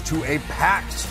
to a packed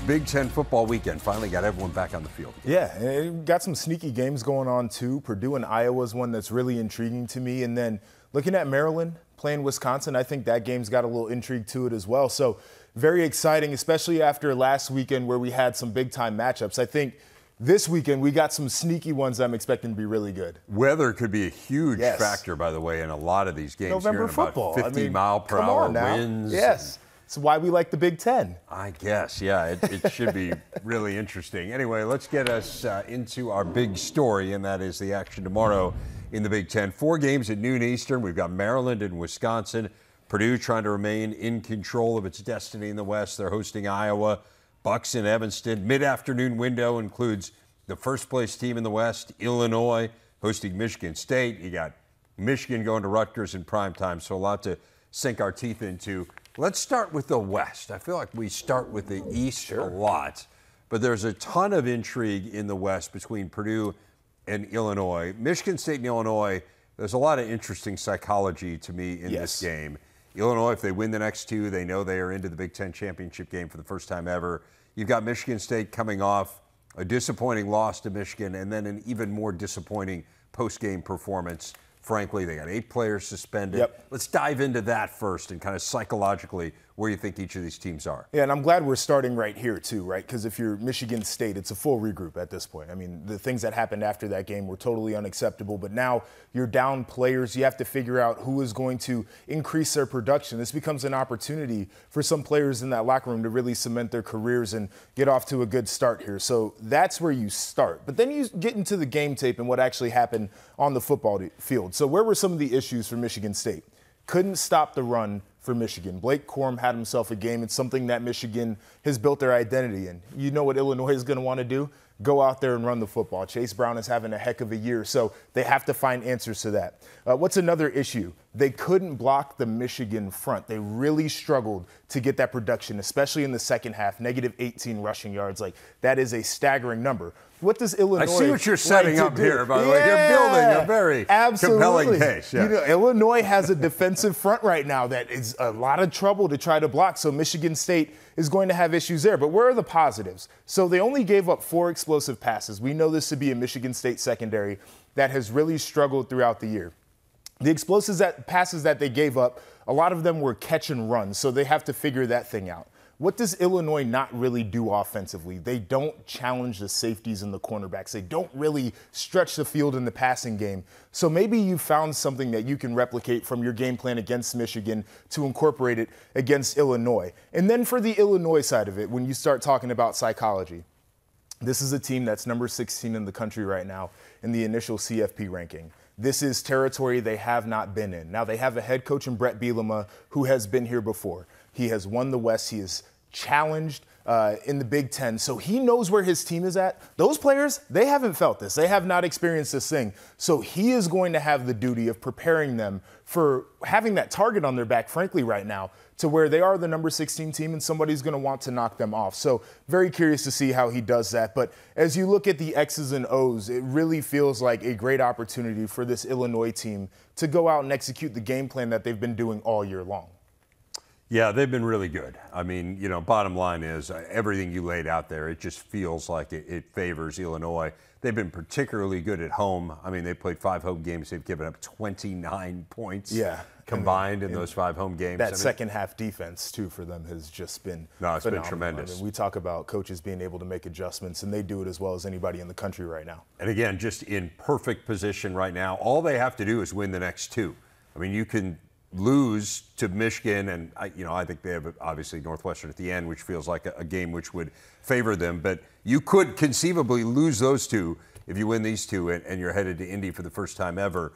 Big Ten football weekend. Finally got everyone back on the field. Yeah, and got some sneaky games going on too. Purdue and Iowa is one that's really intriguing to me. And then looking at Maryland playing Wisconsin, I think that game's got a little intrigue to it as well. So very exciting, especially after last weekend where we had some big-time matchups. I think this weekend we got some sneaky ones I'm expecting to be really good. Weather could be a huge factor, by the way, in a lot of these games. November football. 50-mile-per-hour winds. Yes. It's why we like the Big Ten. I guess, yeah. It should be really interesting. Anyway, let's get us into our big story, and that is the action tomorrow in the Big Ten. 4 games at noon Eastern. We've got Maryland and Wisconsin. Purdue trying to remain in control of its destiny in the West. They're hosting Iowa. Bucks in Evanston. Mid-afternoon window includes the first-place team in the West, Illinois, hosting Michigan State. You got Michigan going to Rutgers in prime time, so a lot to sink our teeth into. Let's start with the West. I feel like we start with the East a lot, but there's a ton of intrigue in the West between Purdue and Illinois. Michigan State and Illinois, there's a lot of interesting psychology to me in this game. Illinois, if they win the next 2, they know they are into the Big Ten championship game for the first time ever. You've got Michigan State coming off a disappointing loss to Michigan and then an even more disappointing post-game performance. Frankly, they got 8 players suspended. Let's dive into that first and kind of psychologically where you think each of these teams are. Yeah, and I'm glad we're starting right here too, right? Because if you're Michigan State, it's a full regroup at this point. I mean, the things that happened after that game were totally unacceptable, but now you're down players. You have to figure out who is going to increase their production. This becomes an opportunity for some players in that locker room to really cement their careers and get off to a good start here. So that's where you start. But then you get into the game tape and what actually happened on the football field. So where were some of the issues for Michigan State? Couldn't stop the run for Michigan. Blake Corum had himself a game. It's something that Michigan has built their identity in. You know what Illinois is going to want to do? Go out there and run the football. Chase Brown is having a heck of a year, so they have to find answers to that. What's another issue? They couldn't block the Michigan front. They really struggled to get that production, especially in the second half, negative 18 rushing yards. Like, that is a staggering number. What does Illinois I see what you're setting up here, by the way. You're building a very compelling case. You know, Illinois has a defensive front right now that is a lot of trouble to try to block, so Michigan State is going to have issues there. But where are the positives? So they only gave up 4 explosive passes. We know this to be a Michigan State secondary that has really struggled throughout the year. The explosive passes that they gave up, a lot of them were catch and run, so they have to figure that thing out. What does Illinois not really do offensively? They don't challenge the safeties and the cornerbacks. They don't really stretch the field in the passing game. So maybe you found something that you can replicate from your game plan against Michigan to incorporate it against Illinois. And then for the Illinois side of it, when you start talking about psychology, this is a team that's number 16 in the country right now in the initial CFP ranking. This is territory they have not been in. Now, they have a head coach in Brett Bielema who has been here before. He has won the West. He is challenged in the Big Ten, so he knows where his team is at. Those players, they haven't felt this. They have not experienced this thing. So he is going to have the duty of preparing them for having that target on their back, frankly, right now, to where they are the number 16 team and somebody's going to want to knock them off. So very curious to see how he does that. But as you look at the X's and O's, it really feels like a great opportunity for this Illinois team to go out and execute the game plan that they've been doing all year long. Yeah, they've been really good. I mean, you know, bottom line is everything you laid out there, it just feels like it favors Illinois. They've been particularly good at home. I mean, they played 5 home games. They've given up 29 points combined in those 5 home games. That second half defense, too, for them has just been phenomenal. Been tremendous. I mean, we talk about coaches being able to make adjustments, and they do it as well as anybody in the country right now. And again, just in perfect position right now. All they have to do is win the next 2. I mean, you can lose to Michigan, and I think they have obviously Northwestern at the end, which feels like a game which would favor them. But you could conceivably lose those 2 if you win these 2, and you're headed to Indy for the first time ever.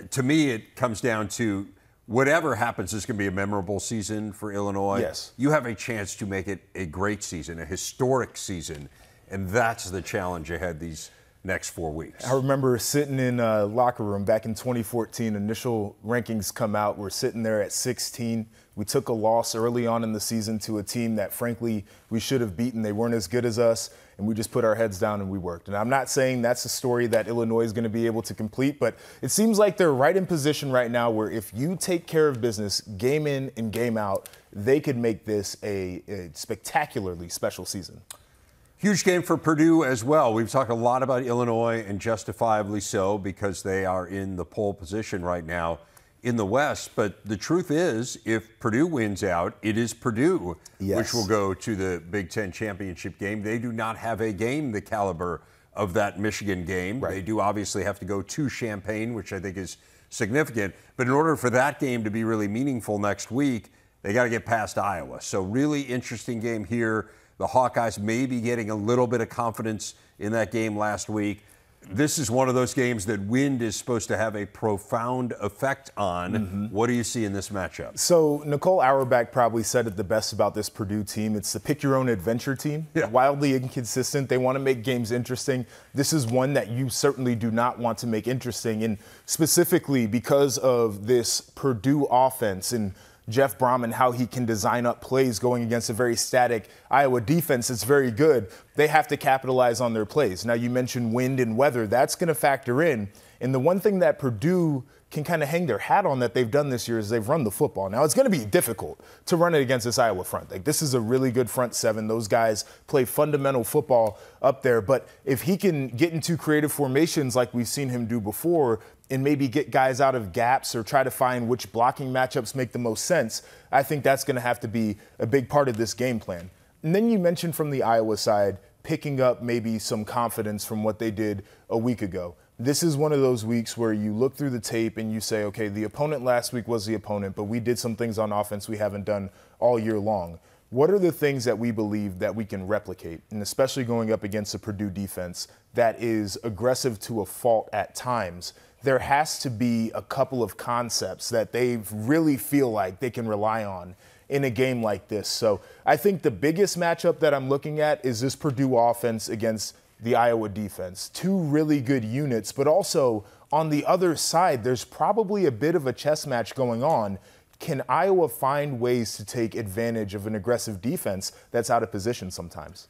To me, it comes down to whatever happens is going to be a memorable season for Illinois. Yes. You have a chance to make it a great season, a historic season, and that's the challenge ahead these next 4 weeks. I remember sitting in a locker room back in 2014, initial rankings come out. We're sitting there at 16. We took a loss early on in the season to a team that, frankly, we should have beaten. They weren't as good as us, and we just put our heads down and we worked. And I'm not saying that's a story that Illinois is going to be able to complete, but it seems like they're right in position right now where if you take care of business game in and game out, they could make this a spectacularly special season. Huge game for Purdue as well. We've talked a lot about Illinois, and justifiably so, because they are in the pole position right now in the West. But the truth is, if Purdue wins out, it is Purdue, which will go to the Big Ten championship game. They do not have a game the caliber of that Michigan game. Right. They do obviously have to go to Champaign, which I think is significant. But in order for that game to be really meaningful next week, they got to get past Iowa. So really interesting game here. The Hawkeyes may be getting a little bit of confidence in that game last week. This is one of those games that wind is supposed to have a profound effect on. Mm-hmm. What do you see in this matchup? So Nicole Auerbach probably said it the best about this Purdue team. It's the pick-your-own-adventure team. Yeah. Wildly inconsistent. They want to make games interesting. This is one that you certainly do not want to make interesting, and specifically because of this Purdue offense and Jeff Brom and how he can design up plays going against a very static Iowa defense that's very good. They have to capitalize on their plays. Now, you mentioned wind and weather. That's going to factor in. And the one thing that Purdue can kind of hang their hat on that they've done this year is they've run the football. Now, it's going to be difficult to run it against this Iowa front. Like, this is a really good front seven. Those guys play fundamental football up there. But if he can get into creative formations like we've seen him do before and maybe get guys out of gaps or try to find which blocking matchups make the most sense, I think that's going to have to be a big part of this game plan. And then you mentioned from the Iowa side, picking up maybe some confidence from what they did a week ago. This is one of those weeks where you look through the tape and you say, okay, the opponent last week was the opponent, but we did some things on offense we haven't done all year long. What are the things that we believe that we can replicate, and especially going up against a Purdue defense that is aggressive to a fault at times? There has to be a couple of concepts that they really feel like they can rely on in a game like this. So I think the biggest matchup that I'm looking at is this Purdue offense against the Iowa defense. Two really good units, but also on the other side, there's probably a bit of a chess match going on. Can Iowa find ways to take advantage of an aggressive defense that's out of position sometimes?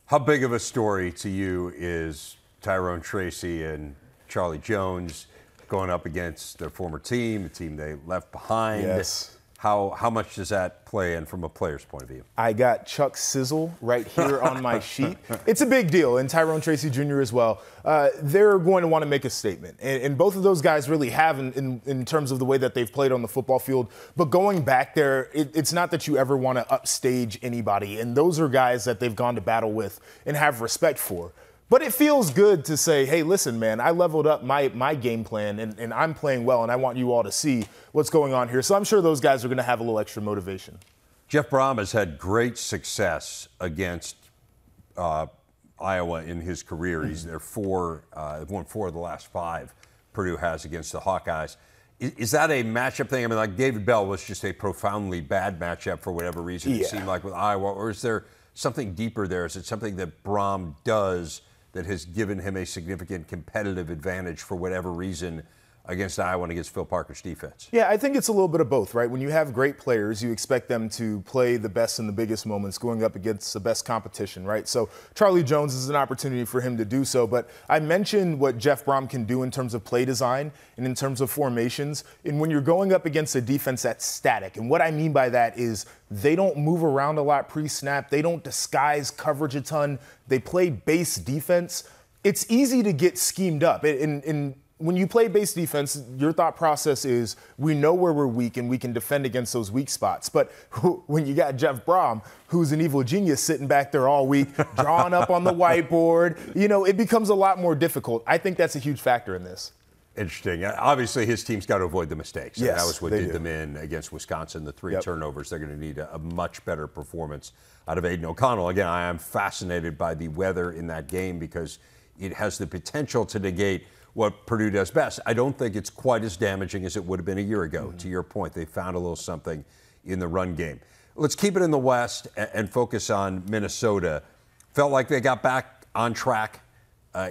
How big of a story to you is Tyrone Tracy and Charlie Jones going up against their former team, the team they left behind? Yes. How much does that play in from a player's point of view? I got Chuck Sizzle right here on my sheet. It's a big deal, and Tyrone Tracy Jr. as well. They're going to want to make a statement, and both of those guys really have in terms of the way that they've played on the football field. But going back there, it's not that you ever want to upstage anybody, and those are guys that they've gone to battle with and have respect for. But it feels good to say, hey, listen, man, I leveled up my game plan, and I'm playing well, and I want you all to see what's going on here. So I'm sure those guys are going to have a little extra motivation. Jeff Brom has had great success against Iowa in his career. He's there won 4 of the last 5 Purdue has against the Hawkeyes. Is that a matchup thing? I mean, like David Bell was just a profoundly bad matchup for whatever reason, it seemed like, with Iowa. Or is there something deeper there? Is it something that Brom does that has given him a significant competitive advantage for whatever reason against Iowa and against Phil Parker's defense? Yeah, I think it's a little bit of both, right? When you have great players, you expect them to play the best in the biggest moments going up against the best competition, right? So Charlie Jones is an opportunity for him to do so. But I mentioned what Jeff Brom can do in terms of play design and in terms of formations. And when you're going up against a defense that's static, and what I mean by that is they don't move around a lot pre-snap. They don't disguise coverage a ton. They play base defense. It's easy to get schemed up. When you play base defense, your thought process is we know where we're weak and we can defend against those weak spots. But when you got Jeff Brom, who's an evil genius sitting back there all week, drawing up on the whiteboard, it becomes a lot more difficult. I think that's a huge factor in this. Interesting. Obviously, his team's got to avoid the mistakes. Yes, and that was what did them in against Wisconsin, the 3 turnovers. They're going to need a much better performance out of Aiden O'Connell. Again, I am fascinated by the weather in that game because it has the potential to negate what Purdue does best. I don't think it's quite as damaging as it would have been a year ago. To your point, they found a little something in the run game. Let's keep it in the West and focus on Minnesota. Felt like they got back on track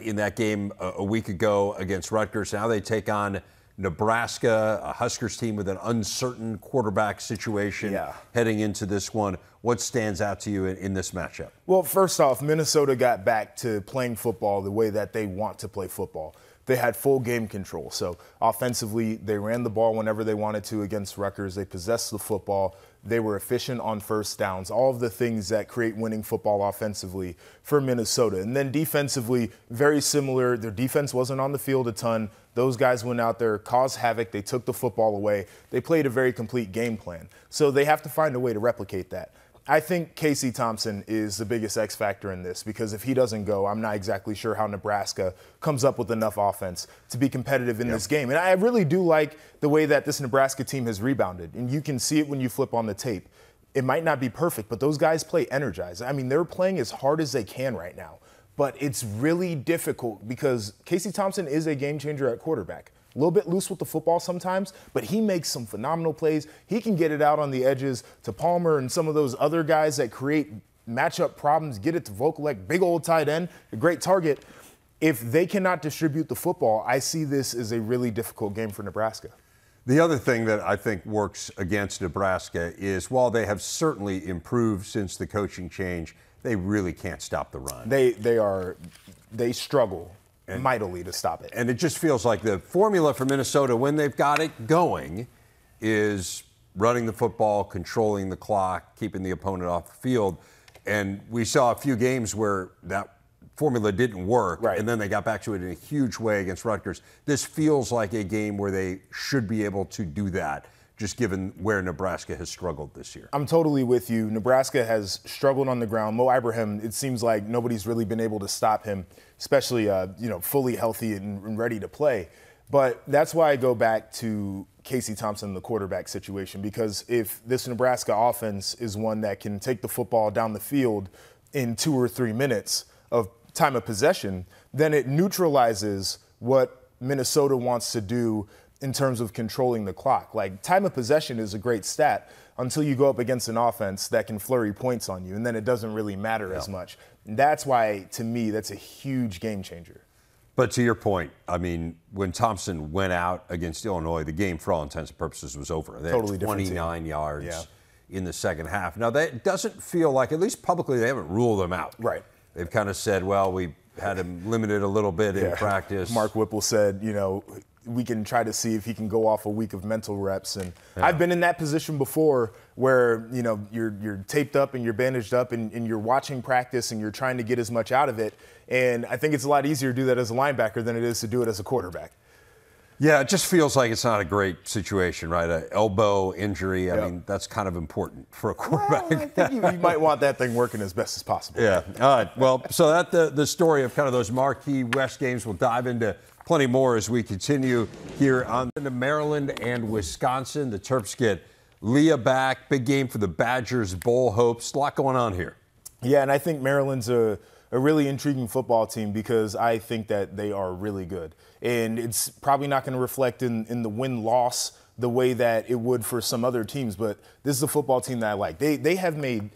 in that game a week ago against Rutgers. Now they take on Nebraska, a Huskers team with an uncertain quarterback situation heading into this one. What stands out to you in this matchup? Well, first off, Minnesota got back to playing football the way that they want to play football. They had full game control. So offensively, they ran the ball whenever they wanted to against Rutgers. They possessed the football. They were efficient on first downs, all of the things that create winning football offensively for Minnesota. And then defensively, very similar. Their defense wasn't on the field a ton. Those guys went out there, caused havoc. They took the football away. They played a very complete game plan. So they have to find a way to replicate that. I think Casey Thompson is the biggest X factor in this because if he doesn't go, I'm not exactly sure how Nebraska comes up with enough offense to be competitive in this game. And I really do like the way that this Nebraska team has rebounded. And you can see it when you flip on the tape. It might not be perfect, but those guys play energized. I mean, they're playing as hard as they can right now. But it's really difficult because Casey Thompson is a game changer at quarterback. A little bit loose with the football sometimes, but he makes some phenomenal plays. He can get it out on the edges to Palmer and some of those other guys that create matchup problems, get it to Vokalek, big old tight end, a great target. If they cannot distribute the football, I see this as a really difficult game for Nebraska. The other thing that I think works against Nebraska is while they have certainly improved since the coaching change, they really can't stop the run. They struggle mightily to stop it. And it just feels like the formula for Minnesota when they've got it going is running the football, controlling the clock, keeping the opponent off the field. And we saw a few games where that formula didn't work, and then they got back to it in a huge way against Rutgers. This feels like a game where they should be able to do that, just given where Nebraska has struggled this year. I'm totally with you. Nebraska has struggled on the ground. Mo Ibrahim, it seems like nobody's really been able to stop him, especially fully healthy and ready to play. But that's why I go back to Casey Thompson, the quarterback situation, because if this Nebraska offense is one that can take the football down the field in 2 or 3 minutes of time of possession, then it neutralizes what Minnesota wants to do in terms of controlling the clock. Like, time of possession is a great stat until you go up against an offense that can flurry points on you, and then it doesn't really matter as much. And that's why, to me, that's a huge game changer. But to your point, I mean, when Thompson went out against Illinois, the game, for all intents and purposes, was over. They had 29 yards in the second half. Now, that doesn't feel like, at least publicly, they haven't ruled them out. Right. They've kind of said, well, we had him limited a little bit in practice. Mark Whipple said, we can try to see if he can go off a week of mental reps. And I've been in that position before where, you're taped up and you're bandaged up and you're watching practice and you're trying to get as much out of it. And I think it's a lot easier to do that as a linebacker than it is to do it as a quarterback. Yeah, it just feels like it's not a great situation, right? An elbow injury, I mean, that's kind of important for a quarterback. Well, I think you might want that thing working as best as possible. Yeah, all right. Well, so that's the story of kind of those marquee West games. We'll dive into plenty more as we continue here on the Maryland and Wisconsin. The Terps get Leah back. Big game for the Badgers, bowl hopes. A lot going on here. Yeah, and I think Maryland's a really intriguing football team because I think that they are really good. And it's probably not going to reflect in the win-loss the way that it would for some other teams, but this is a football team that I like. They have made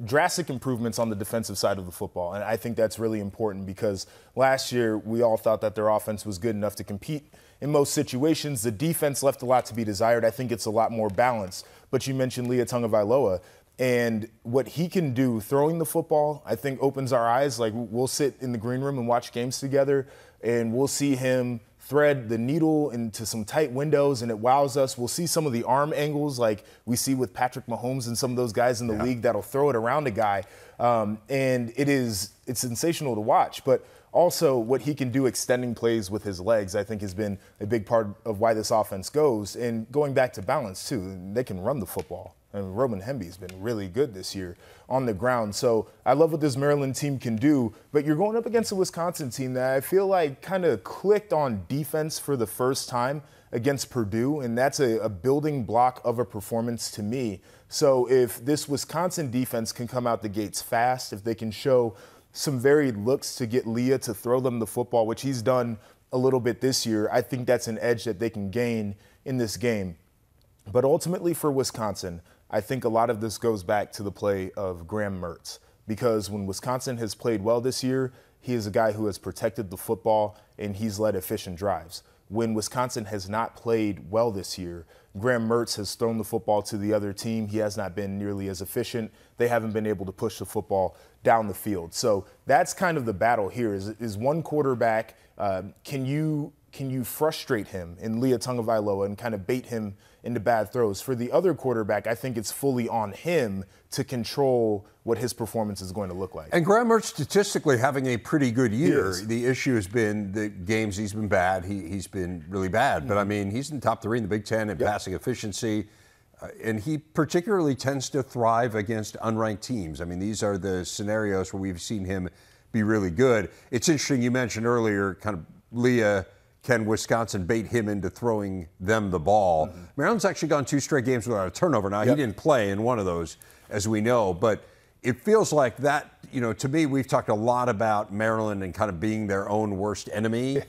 drastic improvements on the defensive side of the football, and I think that's really important because last year we all thought that their offense was good enough to compete in most situations. The defense left a lot to be desired. I think it's a lot more balanced. But you mentioned Leah Tungavailoa, and what he can do throwing the football, I think opens our eyes. Like, we'll sit in the green room and watch games together, and we'll see him thread the needle into some tight windows, and it wows us. We'll see some of the arm angles like we see with Patrick Mahomes and some of those guys in the league that'll throw it around a guy. And it's sensational to watch. But also what he can do extending plays with his legs, I think, has been a big part of why this offense goes. And going back to balance, too, they can run the football. And Roman Hemby's been really good this year on the ground. So I love what this Maryland team can do. But you're going up against a Wisconsin team that I feel like kind of clicked on defense for the first time against Purdue. And that's a building block of a performance to me. So if this Wisconsin defense can come out the gates fast, if they can show some varied looks to get Leah to throw them the football, which he's done a little bit this year, I think that's an edge that they can gain in this game. But ultimately for Wisconsin, I think a lot of this goes back to the play of Graham Mertz, because when Wisconsin has played well this year, he is a guy who has protected the football and he's led efficient drives. When Wisconsin has not played well this year, Graham Mertz has thrown the football to the other team. He has not been nearly as efficient. They haven't been able to push the football down the field. So that's kind of the battle here is one quarterback, can you frustrate him in Lia Tagovailoa and kind of bait him into bad throws? For the other quarterback, I think it's fully on him to control what his performance is going to look like. And Graham Mertz statistically having a pretty good year. He is. The issue has been the games he's been bad. He's been really bad. But, I mean, he's in the top 3 in the Big Ten in passing efficiency. And he particularly tends to thrive against unranked teams. I mean, these are the scenarios where we've seen him be really good. It's interesting, you mentioned earlier, kind of Leah, can Wisconsin bait him into throwing them the ball? Maryland's actually gone 2 straight games without a turnover. Now, he didn't play in one of those, as we know, but it feels like that, to me, we've talked a lot about Maryland and kind of being their own worst enemy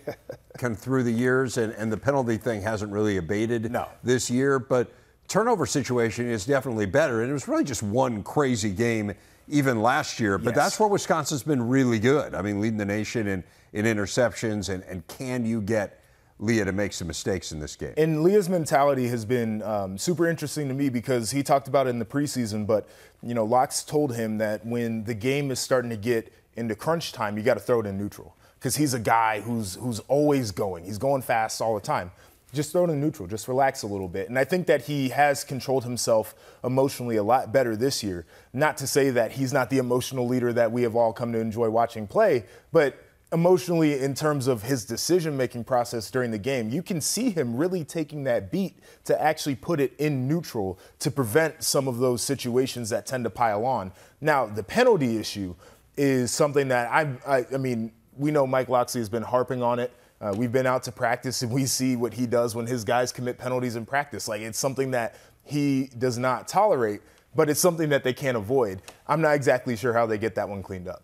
kind of through the years, and the penalty thing hasn't really abated this year, but turnover situation is definitely better, and it was really just one crazy game even last year, but that's where Wisconsin's been really good. I mean, leading the nation in interceptions, and can you get Leah to make some mistakes in this game? And Leah's mentality has been super interesting to me because he talked about it in the preseason, but, Locks told him that when the game is starting to get into crunch time, you got to throw it in neutral because he's a guy who's always going. He's going fast all the time. Just throw it in neutral, just relax a little bit. And I think that he has controlled himself emotionally a lot better this year. Not to say that he's not the emotional leader that we have all come to enjoy watching play, but emotionally in terms of his decision-making process during the game, you can see him really taking that beat to actually put it in neutral to prevent some of those situations that tend to pile on. Now, the penalty issue is something that I mean, we know Mike Locksley has been harping on it. We've been out to practice, and we see what he does when his guys commit penalties in practice. Like, it's something that he does not tolerate, but it's something that they can't avoid. I'm not exactly sure how they get that one cleaned up.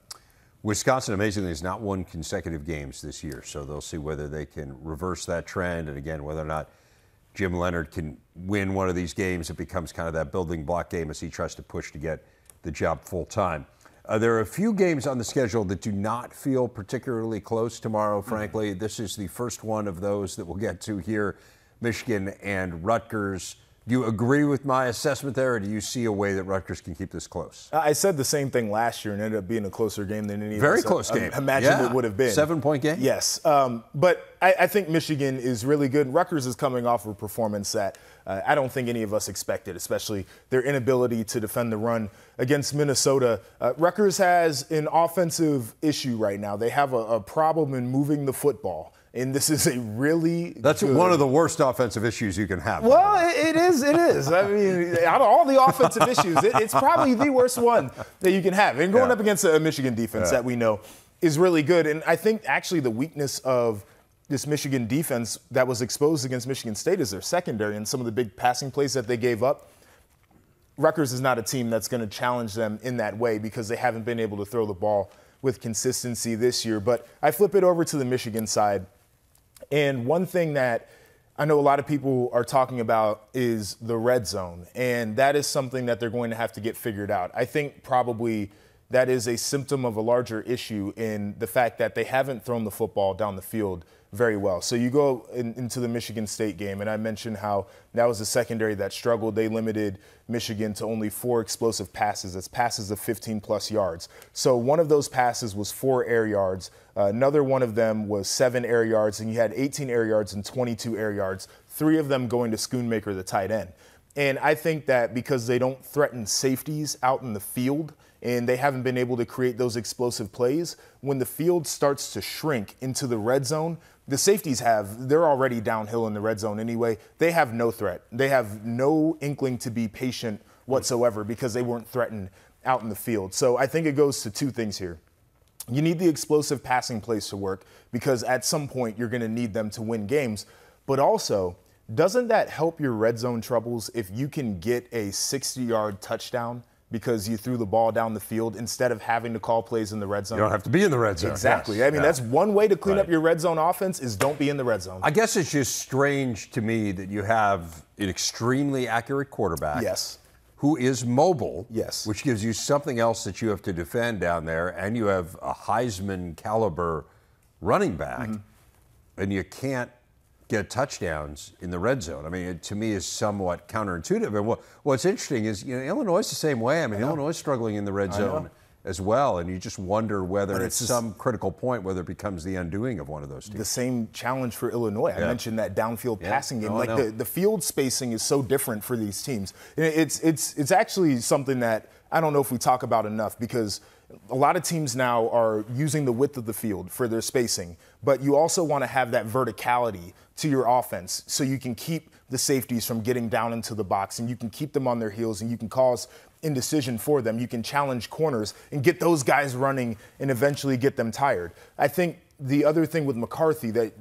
Wisconsin, amazingly, has not won consecutive games this year, so they'll see whether they can reverse that trend, and again, whether or not Jim Leonhard can win one of these games. It becomes kind of that building block game as he tries to push to get the job full-time. There are a few games on the schedule that do not feel particularly close tomorrow, frankly. This is the first one of those that we'll get to here, Michigan and Rutgers. Do you agree with my assessment there, or do you see a way that Rutgers can keep this close? I said the same thing last year and ended up being a closer game than any of us close game. Imagined it would have been. 7-point game? Yes. But I think Michigan is really good. Rutgers is coming off a performance that I don't think any of us expected, especially their inability to defend the run against Minnesota. Rutgers has an offensive issue right now. They have a problem in moving the football. And this is a really That's one of the worst offensive issues you can have. Well, it is. I mean, out of all the offensive issues, it's probably the worst one that you can have. And going up against a Michigan defense that we know is really good. And I think actually the weakness of this Michigan defense that was exposed against Michigan State is their secondary and some of the big passing plays that they gave up. Rutgers is not a team that's going to challenge them in that way because they haven't been able to throw the ball with consistency this year. But I flip it over to the Michigan side. And one thing that I know a lot of people are talking about is the red zone. And that is something that they're going to have to get figured out. I think probably that is a symptom of a larger issue in the fact that they haven't thrown the football down the field very well. So you go into the Michigan State game, and I mentioned how that was a secondary that struggled. They limited Michigan to only 4 explosive passes. That's passes of 15-plus yards. So one of those passes was 4 air yards. Another one of them was 7 air yards, and you had 18 air yards and 22 air yards, 3 of them going to Schoonmaker, the tight end. And I think that because they don't threaten safeties out in the field, and they haven't been able to create those explosive plays, when the field starts to shrink into the red zone, the safeties they're already downhill in the red zone anyway. They have no threat. They have no inkling to be patient whatsoever because they weren't threatened out in the field. So I think it goes to 2 things here. You need the explosive passing plays to work because at some point you're going to need them to win games. But also, doesn't that help your red zone troubles if you can get a 60-yard touchdown because you threw the ball down the field instead of having to call plays in the red zone? You don't have to be in the red zone. Exactly. Yes. I mean, that's one way to clean up your red zone offense is don't be in the red zone. I guess it's just strange to me that you have an extremely accurate quarterback. Yes. who is mobile, yes, which gives you something else that you have to defend down there, and you have a Heisman caliber running back, and you can't get touchdowns in the red zone. I mean, it, to me, is somewhat counterintuitive. And what's interesting is, Illinois is the same way. I mean, Illinois is struggling in the red zone as well, and you just wonder whether it's some critical point, whether it becomes the undoing of one of those teams. The same challenge for Illinois. I mentioned that downfield passing game. The field spacing is so different for these teams. It's actually something that I don't know if we talk about enough, because a lot of teams now are using the width of the field for their spacing, but you also want to have that verticality to your offense so you can keep the safeties from getting down into the box, and you can keep them on their heels, and you can cause indecision for them. You can challenge corners and get those guys running and eventually get them tired. I think the other thing with McCarthy, that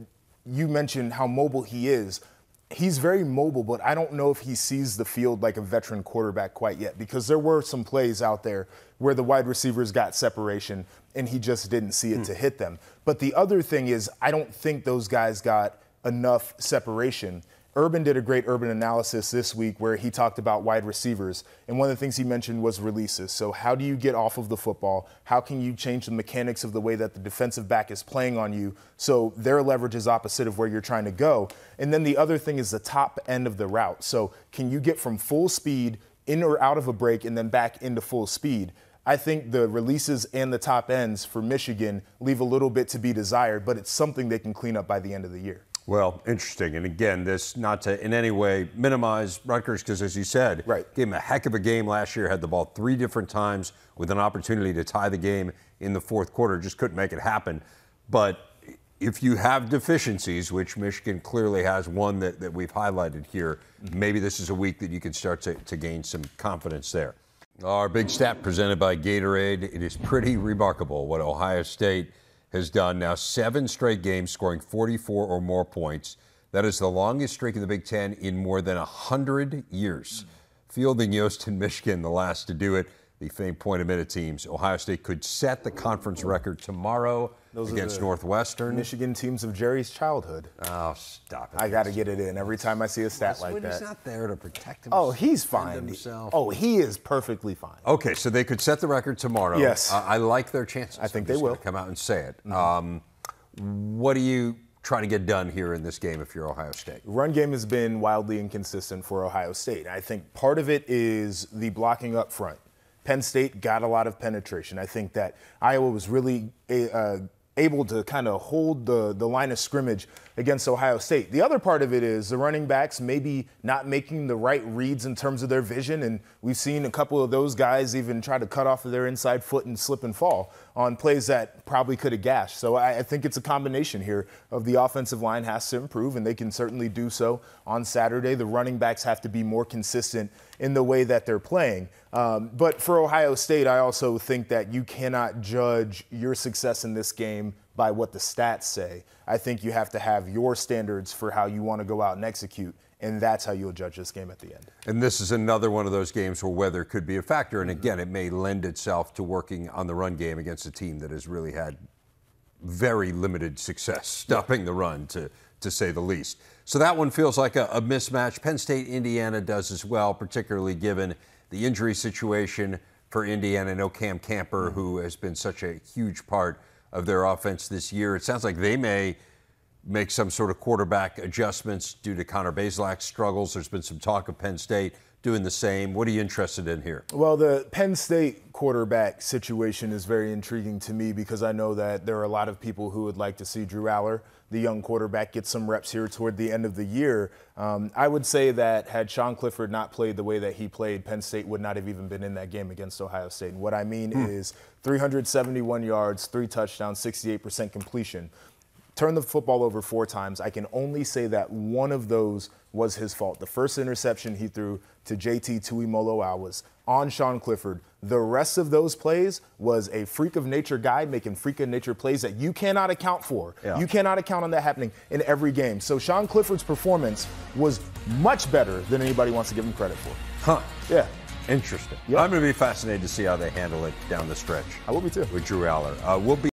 you mentioned how mobile he is, he's very mobile, but I don't know if he sees the field like a veteran quarterback quite yet, because there were some plays out there where the wide receivers got separation and he just didn't see it to hit them. But the other thing is, I don't think those guys got enough separation. Urban did a great Urban analysis this week where he talked about wide receivers, and one of the things he mentioned was releases. So how do you get off of the football? How can you change the mechanics of the way that the defensive back is playing on you so their leverage is opposite of where you're trying to go? And then the other thing is the top end of the route. So can you get from full speed in or out of a break and then back into full speed? I think the releases and the top ends for Michigan leave a little bit to be desired, but it's something they can clean up by the end of the year. Well, interesting. And again, this not to in any way minimize Rutgers, because as you said, gave him a heck of a game last year, had the ball 3 different times with an opportunity to tie the game in the fourth quarter, just couldn't make it happen. But if you have deficiencies, which Michigan clearly has one that we've highlighted here, maybe this is a week that you can start to gain some confidence there. Our big stat presented by Gatorade. It is pretty remarkable what Ohio State has done now. 7 straight games scoring 44 or more points. That is the longest streak in the Big Ten in more than 100 years. Fielding Yost and Michigan, the last to do it, the famed point-a-minute teams. Ohio State could set the conference record tomorrow against Northwestern. Michigan teams of Jerry's childhood. Oh, stop it. I got to get it in every time I see a stat like that. He's not there to protect himself. Oh, he's fine. Oh, he is perfectly fine. Okay, so they could set the record tomorrow. Yes. I like their chances. I think they will. Come out and say it. What do you try to get done here in this game if you're Ohio State? Run game has been wildly inconsistent for Ohio State. I think part of it is the blocking up front. Penn State got a lot of penetration. I think that Iowa was really able to kind of hold the line of scrimmage against Ohio State. The other part of it is the running backs maybe not making the right reads in terms of their vision, and we've seen a couple of those guys even try to cut off of their inside foot and slip and fall on plays that probably could have gashed. So I think it's a combination here of the offensive line has to improve, and they can certainly do so on Saturday. The running backs have to be more consistent in the way that they're playing. But for Ohio State, I also think that you cannot judge your success in this game by what the stats say. I think you have to have your standards for how you want to go out and execute, and that's how you'll judge this game at the end. And this is another one of those games where weather could be a factor. And again, it may lend itself to working on the run game against a team that has really had very limited success stopping the run, to say the least. So that one feels like a mismatch. Penn State, Indiana does as well, particularly given the injury situation for Indiana. I know Cam Camper, who has been such a huge part of their offense this year. It sounds like they may make some sort of quarterback adjustments due to Connor Bazelak's struggles. There's been some talk of Penn State doing the same. What are you interested in here? Well, the Penn State quarterback situation is very intriguing to me because I know that there are a lot of people who would like to see Drew Aller, the young quarterback, get some reps here toward the end of the year. I would say that had Sean Clifford not played the way that he played, Penn State would not have even been in that game against Ohio State. And what I mean is 371 yards, 3 touchdowns, 68% completion. Turned the football over 4 times. I can only say that one of those was his fault. The first interception he threw to JT Tuimoloau was on Sean Clifford. The rest of those plays was a freak of nature guy making freak of nature plays that you cannot account for. Yeah. You cannot account on that happening in every game. So Sean Clifford's performance was much better than anybody wants to give him credit for. Huh. Yeah. Interesting. Yep. I'm going to be fascinated to see how they handle it down the stretch. I will be too. With Drew Aller. We'll be